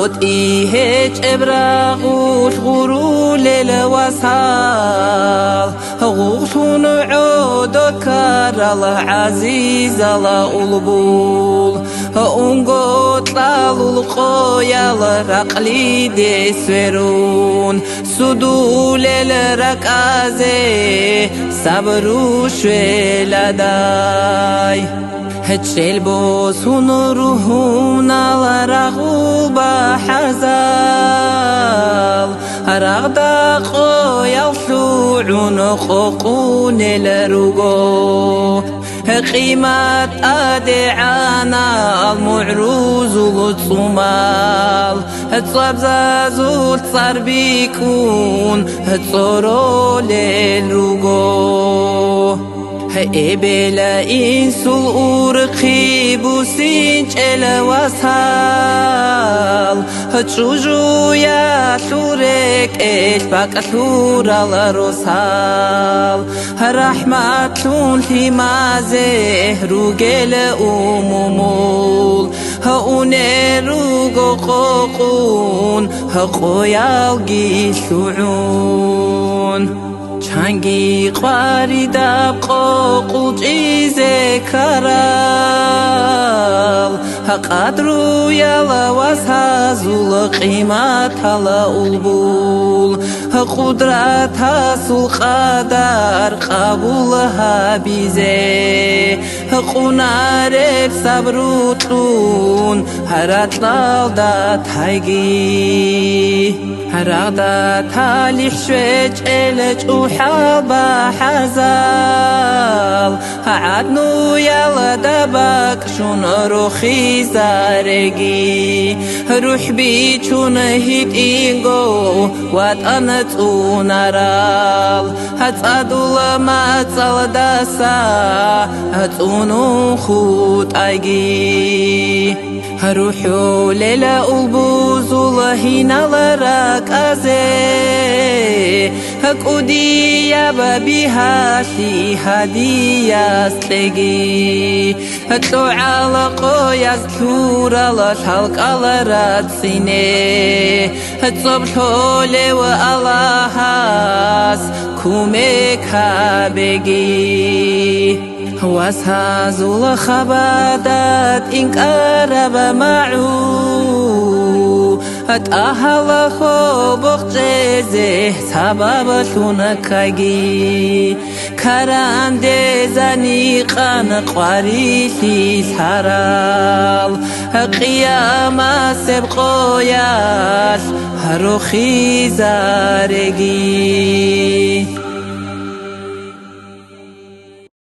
قد إيهج إبراغوش غرو للوسال غوشون عودو كار الله عزيز الله ألبول أنقوت لالو القويا رقلي دسفرون سدول الركازي صبروش لداي هتشل بوسون روحون على رغوبة حزال رغدا قويا الشوعون قوقون الرقو قيمة أدعانا المعروز والصمال هتصبزازو تصار بيكون هتصورو للرقو إبلا إنسو الأورقي بوسينج إلا وصال هتشوجو يا شورك إيش باك أشور على رسال رحمة لما زهرو جل أمومول هؤني روغو قوقون هقويا الجيشعون چنگی قواری دب قوقو جیزه کرال قدرو یلا وزهزول قیمت هلا البول قدرت هسول قدر قبولها بیزه قنارف صبروتون هرات لالدت هایگی هرادت هالیح شویج الج وحابا حزال عدنو يلا دبك شون روخي زارجي روح بي شون هيت إنجو وات أنا تونارال هتصادو لما تصدسا هتونو خوت أجي هروحو ليلة البوز لهينا لراك أزي هكودي يا بابي هاشي هدية سلقي هتلو على قويا زكورة لشالك على راتسيني هتصب حولي وألاهاس كوميك هابجي واسهازو لخبادات إنك أرب معو هتأهل خوبخ جزه سبب شونكاجي كران دزاني قان قواريشي سرال قيامة سبقوياش هروخي زارجي